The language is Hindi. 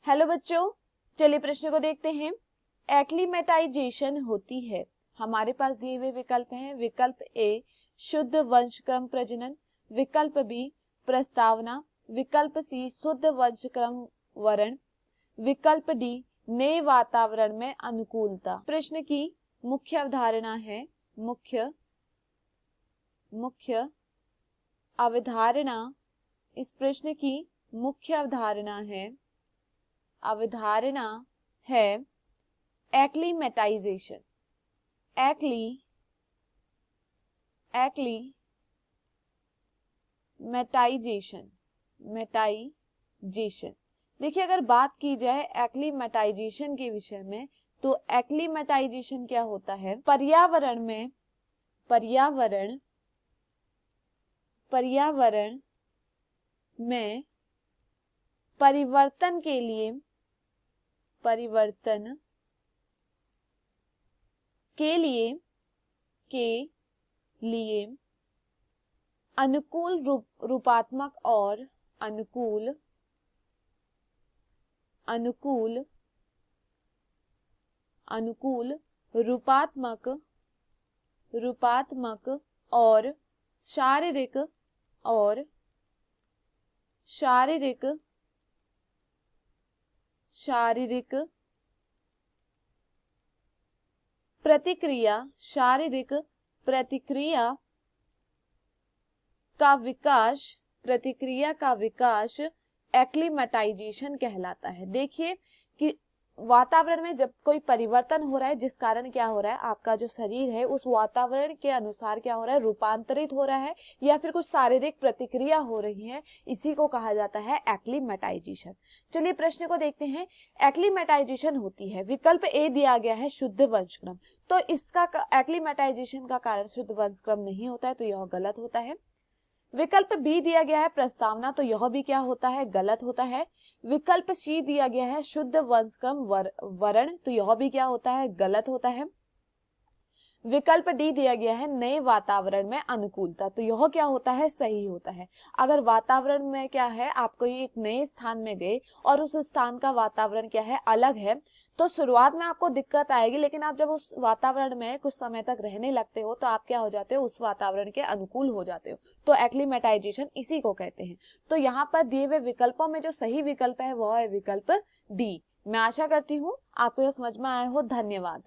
हेलो बच्चों, चलिए प्रश्न को देखते हैं। एक्लीमेटाइजेशन होती है, हमारे पास दिए हुए विकल्प हैं। विकल्प ए शुद्ध वंशक्रम प्रजनन, विकल्प बी प्रस्तावना, विकल्प सी शुद्ध वंशक्रम वरण, विकल्प डी नए वातावरण में अनुकूलता। प्रश्न की मुख्य अवधारणा है, मुख्य अवधारणा, इस प्रश्न की मुख्य अवधारणा है एक्लीमेटाइजेशन। मेटाइजेशन। देखिए, अगर बात की जाए एक्लीमेटाइजेशन के विषय में, तो एक्लीमेटाइजेशन क्या होता है? पर्यावरण में परिवर्तन के लिए अनुकूल रूपात्मक और अनुकूल रूपात्मक और शारीरिक प्रतिक्रिया का विकास एक्लीमेटाइजेशन कहलाता है। देखिए कि वातावरण में जब कोई परिवर्तन हो रहा है, जिस कारण क्या हो रहा है, आपका जो शरीर है उस वातावरण के अनुसार क्या हो रहा है, रूपांतरित हो रहा है, या फिर कुछ शारीरिक प्रतिक्रिया हो रही है, इसी को कहा जाता है एक्लीमेटाइजेशन। चलिए प्रश्न को देखते हैं। एक्लीमेटाइजेशन होती है, विकल्प ए दिया गया है शुद्ध वंशक्रम, तो इसका एक्लीमेटाइजेशन का कारण शुद्ध वंशक्रम नहीं होता है, तो यह गलत होता है। विकल्प बी दिया गया है प्रस्तावना, तो यह भी क्या होता है, गलत होता है। विकल्प सी दिया गया है शुद्ध वंशक्रम वरण, तो यह भी क्या होता है, गलत होता है। विकल्प डी दिया गया है नए वातावरण में अनुकूलता, तो यह क्या होता है, सही होता है। अगर वातावरण में क्या है, आप कोई एक नए स्थान में गए और उस स्थान का वातावरण क्या है, अलग है, तो शुरुआत में आपको दिक्कत आएगी, लेकिन आप जब उस वातावरण में कुछ समय तक रहने लगते हो तो आप क्या हो जाते हो, उस वातावरण के अनुकूल हो जाते हो। तो एक्लीमेटाइजेशन इसी को कहते हैं। तो यहाँ पर दिए हुए विकल्पों में जो सही विकल्प है वह है विकल्प डी। मैं आशा करती हूँ आपको यह समझ में आया हो। धन्यवाद।